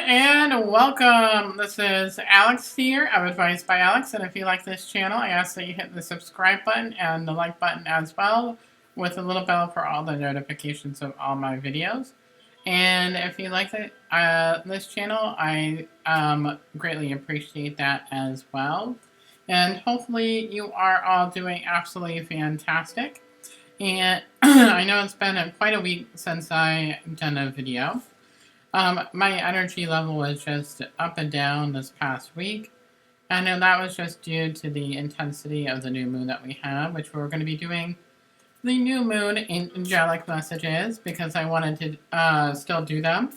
and welcome. This is Alex here of Advice by Alex, and if you like this channel, I ask that you hit the subscribe button and the like button as well, with a little bell for all the notifications of all my videos. And if you like this channel, I greatly appreciate that as well. And hopefully you are all doing absolutely fantastic. And I know it's been quite a week since I've done a video. My energy level was just up and down this past week. And that was just due to the intensity of the new moon that we have, which we're going to be doing the new moon angelic messages because I wanted to still do them,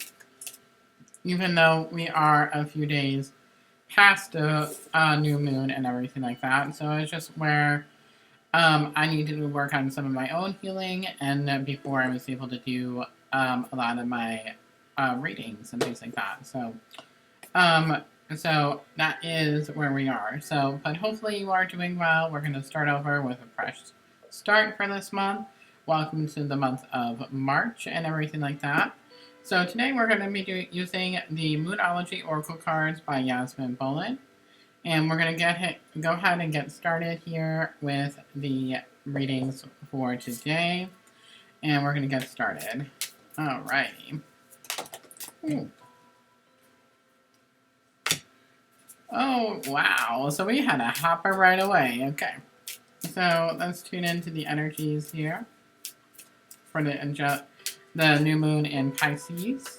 even though we are a few days past the new moon and everything like that. So it's just where I needed to work on some of my own healing, and before I was able to do a lot of my readings and things like that. So that is where we are. So, but hopefully you are doing well. We're going to start over with a fresh start for this month. Welcome to the month of March and everything like that. So today we're going to be using the Moonology Oracle cards by Yasmin Boland. And we're going to go ahead and get started here with the readings for today. And we're going to get started. Alrighty. Ooh. Oh, wow. So we had a hopper right away. Okay. So let's tune into the energies here for the new moon in Pisces.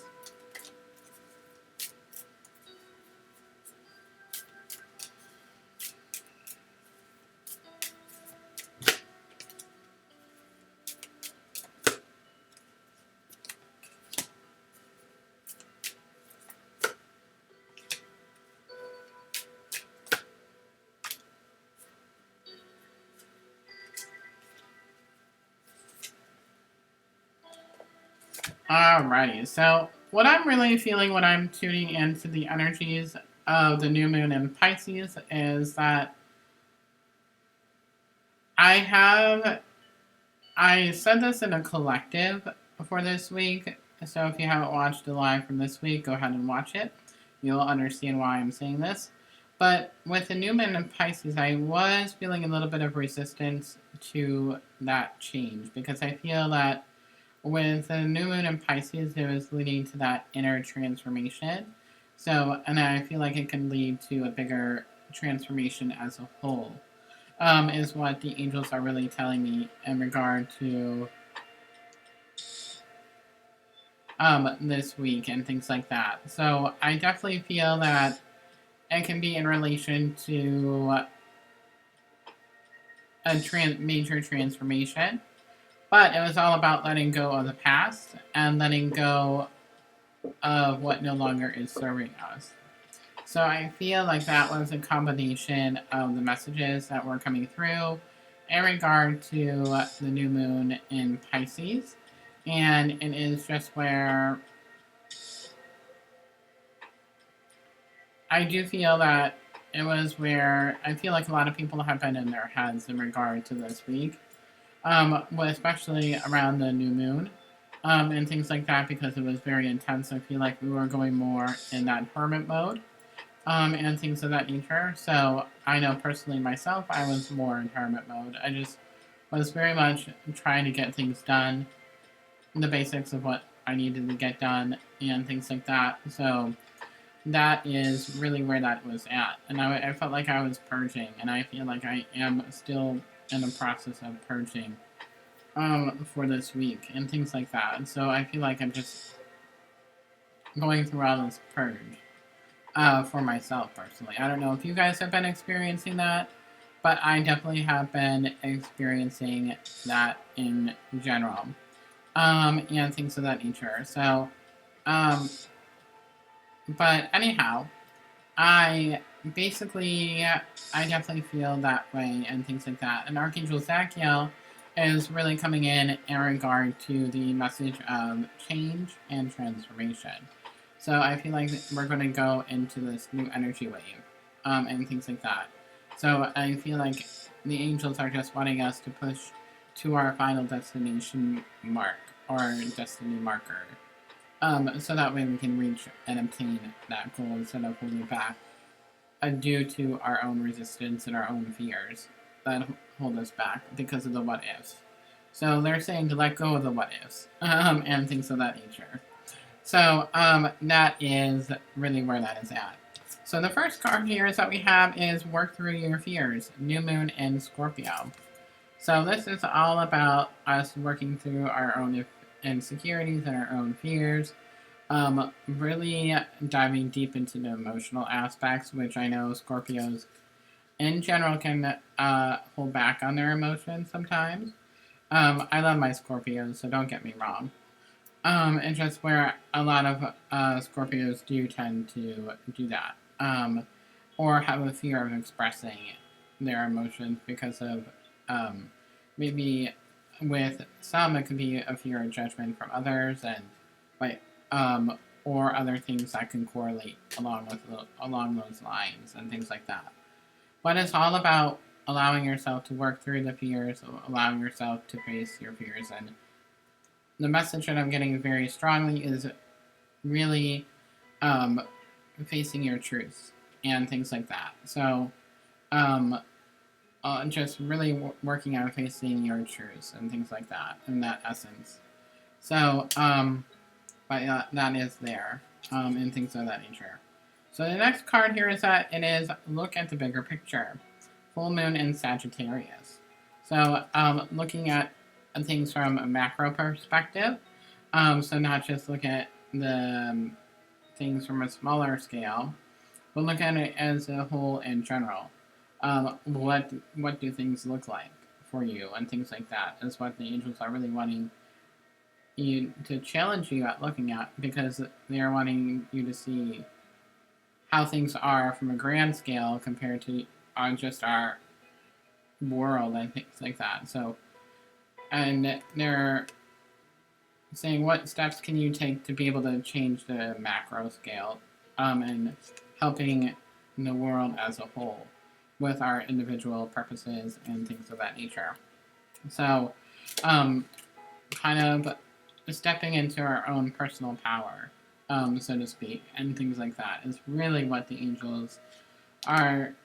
Alrighty, so what I'm really feeling when I'm tuning into the energies of the new moon in Pisces is that I said this in a collective for this week, so if you haven't watched the live from this week, go ahead and watch it. You'll understand why I'm saying this. But with the new moon in Pisces, I was feeling a little bit of resistance to that change because I feel that with the new moon in Pisces, it was leading to that inner transformation. So, and I feel like it can lead to a bigger transformation as a whole, is what the angels are really telling me in regard to this week and things like that. So I definitely feel that it can be in relation to a major transformation. But it was all about letting go of the past and letting go of what no longer is serving us. So I feel like that was a combination of the messages that were coming through in regard to the new moon in Pisces. And it is just where I do feel that it was where I feel like a lot of people have been in their heads in regard to this week. Especially around the new moon, and things like that, because it was very intense. I feel like we were going more in that hermit mode, and things of that nature. So I know personally myself, I was more in hermit mode. I just was very much trying to get things done, the basics of what I needed to get done, and things like that. So that is really where that was at. And I felt like I was purging, and I feel like I am still in the process of purging for this week and things like that. And so I feel like I'm just going through all this purge for myself personally. I don't know if you guys have been experiencing that, but I definitely have been experiencing that in general, and things of that nature. So, but anyhow, I definitely feel that way and things like that. And Archangel Zachiel is really coming in regard to the message of change and transformation. So I feel like we're going to go into this new energy wave, and things like that. So I feel like the angels are just wanting us to push to our final destination mark, or destiny marker. so that way we can reach and obtain that goal instead of holding back due to our own resistance and our own fears that hold us back because of the what ifs. So they're saying to let go of the what ifs and things of that nature. So that is really where that is at. So the first card here is that we have is work through your fears, New Moon in Scorpio. So this is all about us working through our own insecurities and our own fears. Really diving deep into the emotional aspects, which I know Scorpios in general can hold back on their emotions sometimes. I love my Scorpios, so don't get me wrong. It's just where a lot of Scorpios do tend to do that, or have a fear of expressing their emotions because of maybe with some it could be a fear of judgment from others and like or other things that can correlate along those lines and things like that. But it's all about allowing yourself to work through the fears, allowing yourself to face your fears, and the message that I'm getting very strongly is really facing your truths and things like that. So just really working on facing your truths and things like that in that essence. So but that is there and things of that nature. So the next card here is that it is look at the bigger picture. Full moon in Sagittarius. So looking at things from a macro perspective. So not just look at the things from a smaller scale, but look at it as a whole in general. What do things look like for you and things like that is what the angels are really wanting you to challenge you at looking at, because they're wanting you to see how things are from a grand scale compared to just our world and things like that. So, and they're saying what steps can you take to be able to change the macro scale and helping the world as a whole with our individual purposes and things of that nature. So, kind of stepping into our own personal power, so to speak, and things like that is really what the angels are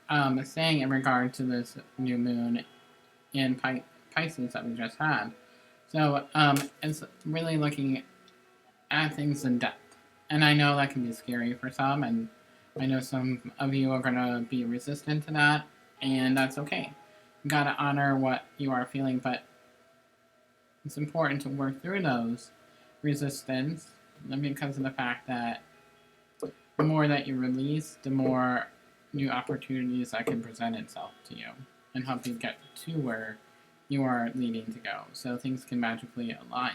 saying in regard to this new moon in Pisces that we just had. So it's really looking at things in depth. And I know that can be scary for some, and I know some of you are going to be resistant to that, and that's okay. You got to honor what you are feeling, but it's important to work through those resistance because of the fact that the more that you release, the more new opportunities that can present itself to you and help you get to where you are needing to go. So things can magically align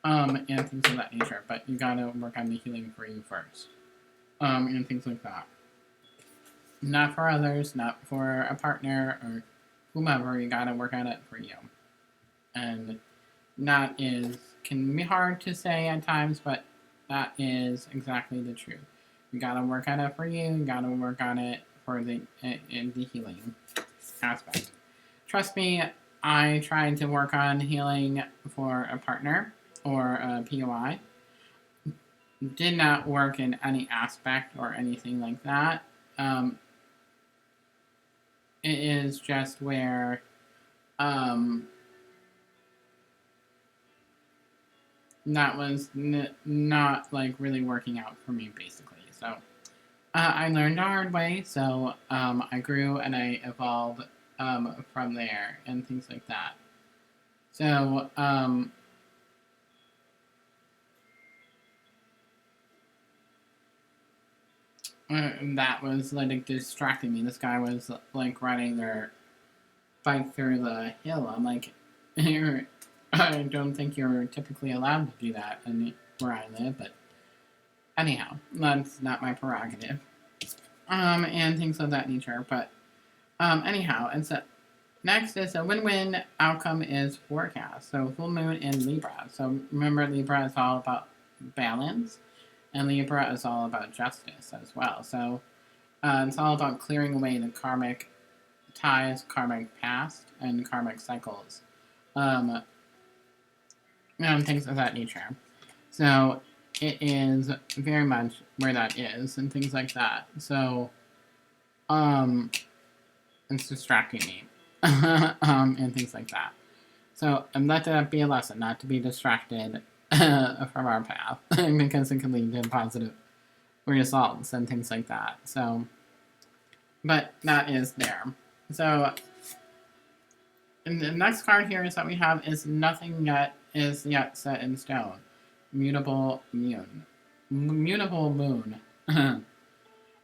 and things of that nature. But you gotta work on the healing for you first and things like that. Not for others, not for a partner or whomever. You gotta work on it for you. And that can be hard to say at times, but that is exactly the truth. You gotta work on it for you. You gotta work on it for the healing aspect. Trust me, I tried to work on healing for a partner or a POI. Did not work in any aspect or anything like that. It is just where that was not like really working out for me, basically. So I learned the hard way. So I grew and I evolved from there and things like that. So that was like distracting me. This guy was like riding their bike through the hill. I'm like, I don't think you're typically allowed to do that where I live, but anyhow, that's not my prerogative. And things of that nature. But anyhow, and so next is a win-win outcome is forecast. So full moon in Libra. So remember, Libra is all about balance, and Libra is all about justice as well. So it's all about clearing away the karmic ties, karmic past, and karmic cycles, and things of that nature. So it is very much where that is and things like that. So, it's distracting me, and things like that. So, let that be a lesson, not to be distracted from our path, because it can lead to positive results and things like that. So, but that is there. So, and the next card here is that we have is nothing yet is yet set in stone. Mutable moon. Mutable moon.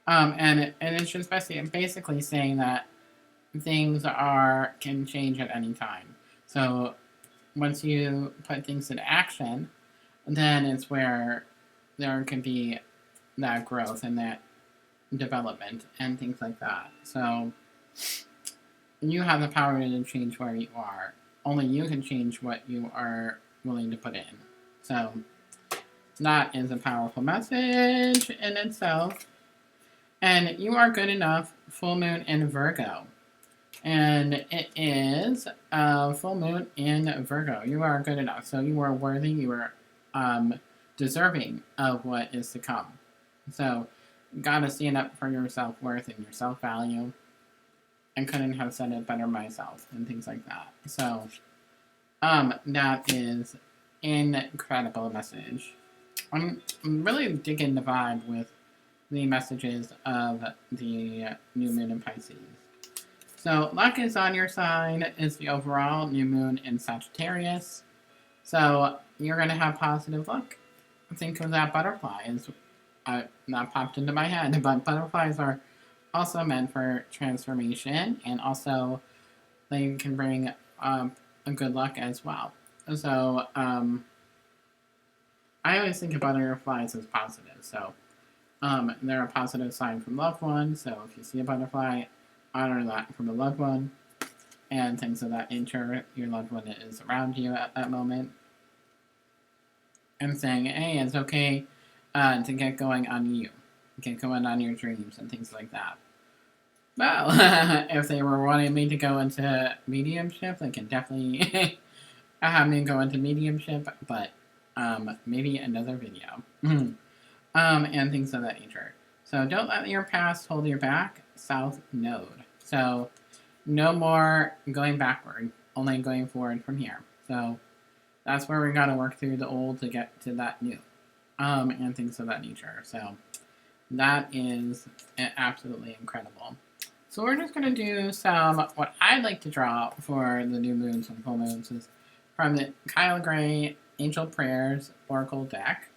And it's just basically saying that things can change at any time. So once you put things into action, then it's where there can be that growth and that development and things like that. So you have the power to change where you are. Only you can change what you are willing to put in. So that is a powerful message in itself. And you are good enough, full moon in Virgo. And it is a full moon in Virgo. You are good enough. So you are worthy. You are deserving of what is to come. So you gotta stand up for your self-worth and your self-value. I couldn't have said it better myself and things like that. So that is an incredible message. I'm really digging the vibe with the messages of the new moon in Pisces. So luck is on your side is the overall new moon in Sagittarius. So you're going to have positive luck. Think of that butterfly as that popped into my head, but butterflies are also meant for transformation, and also they can bring a good luck as well. So I always think of butterflies as positive. So they're a positive sign from loved ones. So if you see a butterfly, honor that from a loved one, and things of that nature. Your loved one is around you at that moment, and saying, "Hey, it's okay to get going on you, get going on your dreams and things like that." Well, if they were wanting me to go into mediumship, they can definitely have me go into mediumship, but maybe another video. And things of that nature. So don't let your past hold you back. South Node. So no more going backward, only going forward from here. So that's where we got to work through the old to get to that new, and things of that nature. So that is absolutely incredible. So we're just going to do some, what I'd like to draw for the new moons and full moons is from the Kyle Gray Angel Prayers Oracle deck.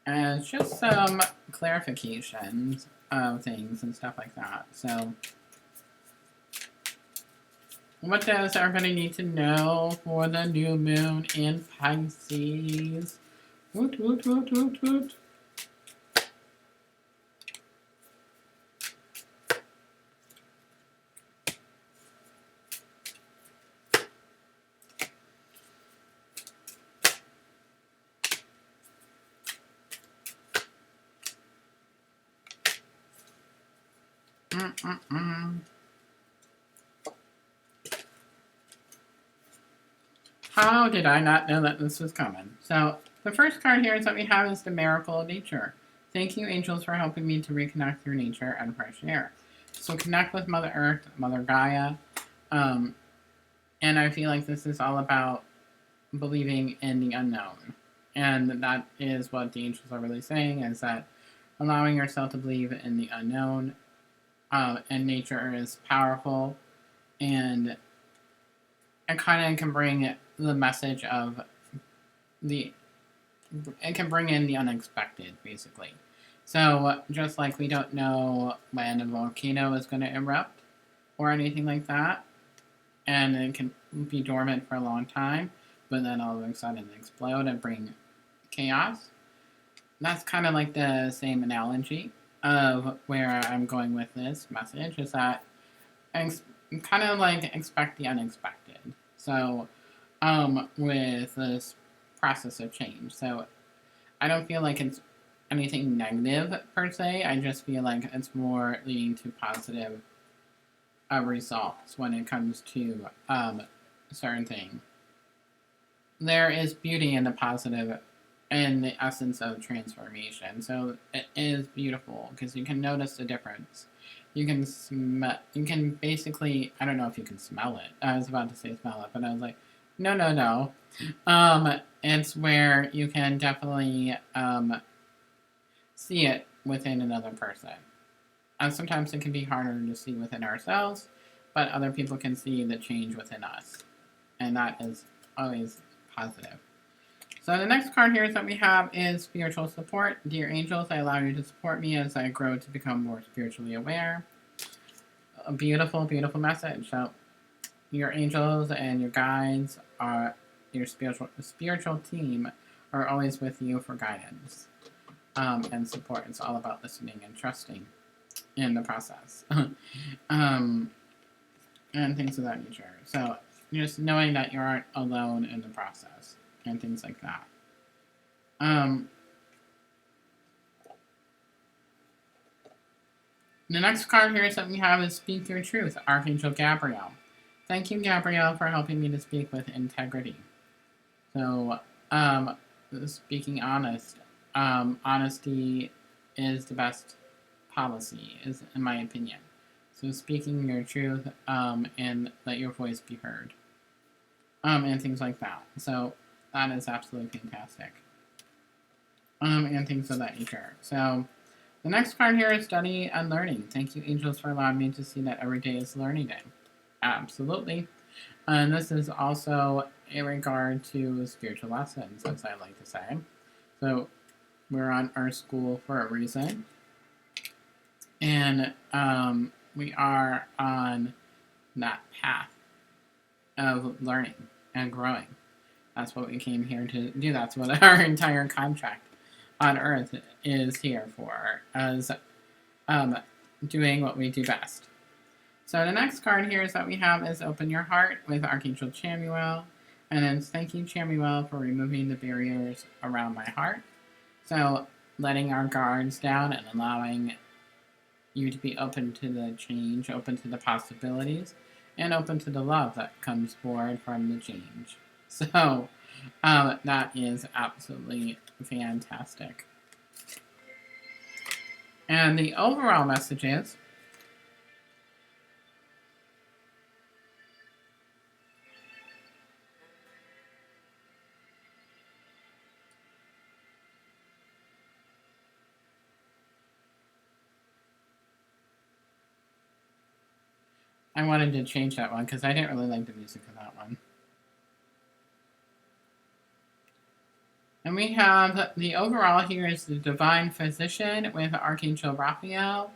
And it's just some clarifications of things and stuff like that. So what does everybody need to know for the new moon in Pisces? Woot, woot, woot, woot, woot. How did I not know that this was coming? So, the first card here is that we have is the Miracle of Nature. Thank you, angels, for helping me to reconnect through nature and fresh air. So, connect with Mother Earth, Mother Gaia. And I feel like this is all about believing in the unknown. And that is what the angels are really saying, is that allowing yourself to believe in the unknown. And nature is powerful, and it kind of can bring the message of it can bring in the unexpected, basically. So just like we don't know when a volcano is going to erupt or anything like that, and it can be dormant for a long time, but then all of a sudden explode and bring chaos. That's kind of like the same analogy of where I'm going with this message, is that kind of like expect the unexpected. So with this process of change. So I don't feel like it's anything negative per se. I just feel like it's more leading to positive results when it comes to certain things. There is beauty in the positive in the essence of transformation. So it is beautiful because you can notice the difference. You can smell. You can basically. I don't know if you can smell it. I was about to say smell it, but I was like, no, no, no. It's where you can definitely see it within another person. Sometimes it can be harder to see within ourselves, but other people can see the change within us, and that is always positive. So the next card here that we have is spiritual support. Dear angels, I allow you to support me as I grow to become more spiritually aware. A beautiful, beautiful message. So your angels and your guides are your spiritual team are always with you for guidance and support. It's all about listening and trusting in the process. And things of that nature. So just knowing that you aren't alone in the process and things like that. The next card here that we have is Speak Your Truth, Archangel Gabriel. Thank you, Gabriel, for helping me to speak with integrity. So, speaking honest, honesty is the best policy, is in my opinion. So speaking your truth, and let your voice be heard, and things like that. So that is absolutely fantastic. And things of that nature. So the next card here is study and learning. Thank you, angels, for allowing me to see that every day is learning day. Absolutely. And this is also in regard to spiritual lessons, as I like to say. So we're on our school for a reason. And we are on that path of learning and growing. That's what we came here to do. That's what our entire contract on Earth is here for, as doing what we do best. So the next card here is that we have is Open Your Heart with Archangel Chamuel. And then thank you, Chamuel, for removing the barriers around my heart. So letting our guards down and allowing you to be open to the change, open to the possibilities, and open to the love that comes forward from the change. So that is absolutely fantastic. And the overall message is, I wanted to change that one because I didn't really like the music of that one. And we have the overall here is the Divine Physician with Archangel Raphael.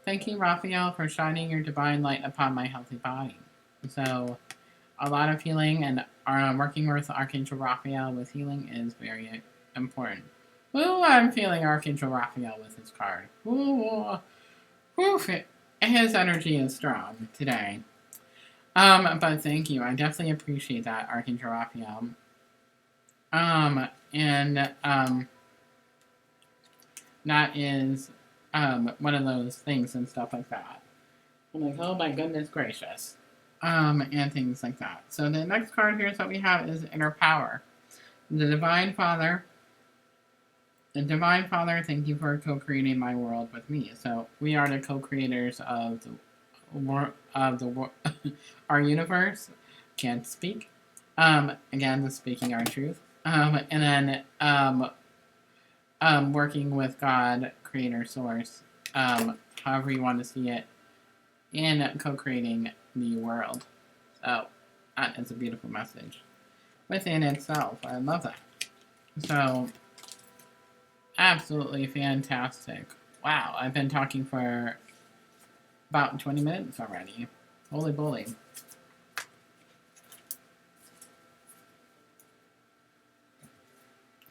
Thank you, Raphael, for shining your divine light upon my healthy body. So a lot of healing and working with Archangel Raphael with healing is very important. Ooh, I'm feeling Archangel Raphael with his card. Ooh, oof, his energy is strong today. But thank you. I definitely appreciate that, Archangel Raphael. That is, one of those things and stuff like that. I'm like, oh my goodness gracious. And things like that. So the next card here that we have is Inner Power. The Divine Father. The Divine Father, thank you for co-creating my world with me. So we are the co-creators of our universe. Can't speak. Again, the speaking our truth. And then working with God, Creator, Source, however you want to see it, in co-creating the world. So that is a beautiful message within itself. I love that. So absolutely fantastic. Wow, I've been talking for about 20 minutes already. Holy bully.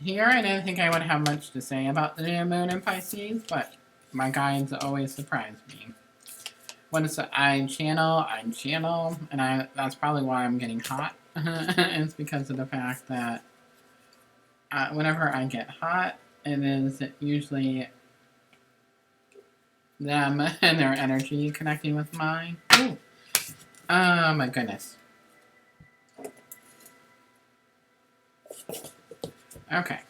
Here, I didn't think I would have much to say about the new moon in Pisces, but my guides always surprise me. When I channel, and that's probably why I'm getting hot. It's because of the fact that whenever I get hot, it is usually them and their energy connecting with mine. Ooh. Oh my goodness. Okay.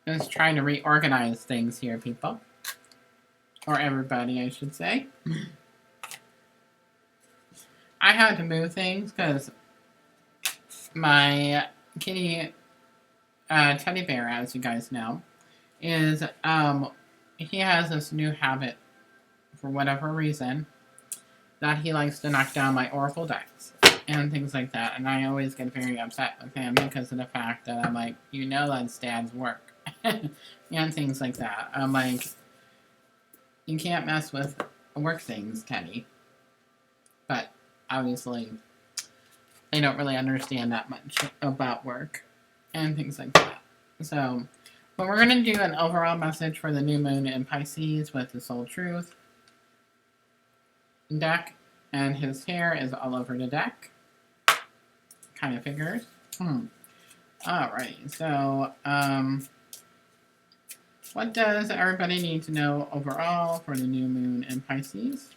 Just trying to reorganize things here, people. Or everybody, I should say. I had to move things because my kitty teddy bear, as you guys know, is he has this new habit for whatever reason that he likes to knock down my oracle decks and things like that, and I always get very upset with him because of the fact that I'm like, you know, that's Dad's work and things like that. I'm like, you can't mess with work things, Teddy. But obviously they don't really understand that much about work and things like that. So, but we're going to do an overall message for the new moon in Pisces with the Soul Truth deck, and his hair is all over the deck. Kind of figures. Alright, so, what does everybody need to know overall for the new moon in Pisces?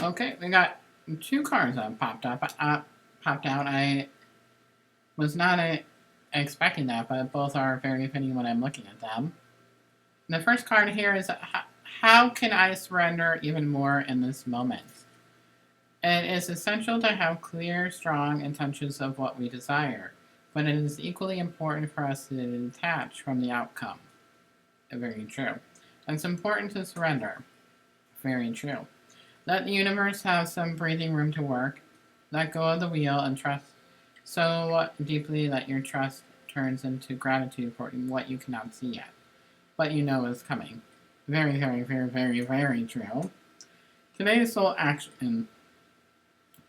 Okay, we got 2 cards that popped out. I was not expecting that, but both are very fitting when I'm looking at them. The first card here is, how can I surrender even more in this moment? It is essential to have clear, strong intentions of what we desire, but it is equally important for us to detach from the outcome. Very true. It's important to surrender. Very true. Let the universe have some breathing room to work. Let go of the wheel and trust so deeply that your trust turns into gratitude for what you cannot see yet, but you know is coming. Very, very, very, very, very true. Today's soul action.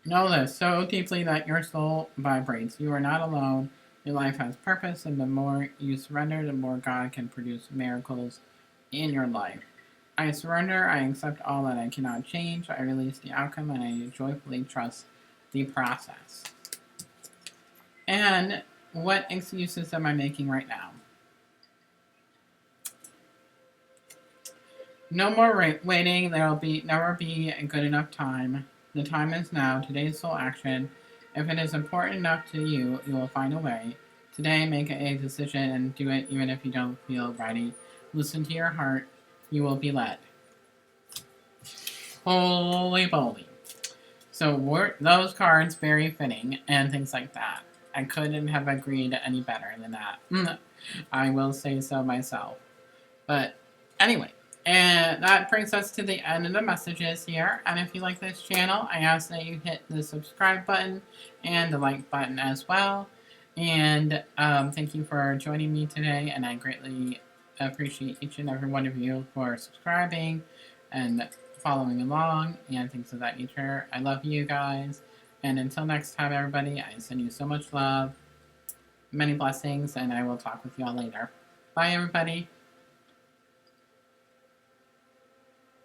Know this so deeply that your soul vibrates. You are not alone. Your life has purpose, and the more you surrender, the more God can produce miracles in your life. I surrender, I accept all that I cannot change, I release the outcome, and I joyfully trust the process. And what excuses am I making right now? No more waiting, there will never be a good enough time. The time is now, today's soul action. If it is important enough to you, you will find a way. Today, make a decision and do it even if you don't feel ready. Listen to your heart, you will be led. Holy moly. So those cards very fitting and things like that. I couldn't have agreed any better than that. I will say so myself. But anyway, and that brings us to the end of the messages here. And if you like this channel, I ask that you hit the subscribe button and the like button as well. And thank you for joining me today, and I greatly appreciate each and every one of you for subscribing and following along and things of that nature. I love you guys, and until next time, everybody, I send you so much love, many blessings, and I will talk with y'all later. Bye, everybody.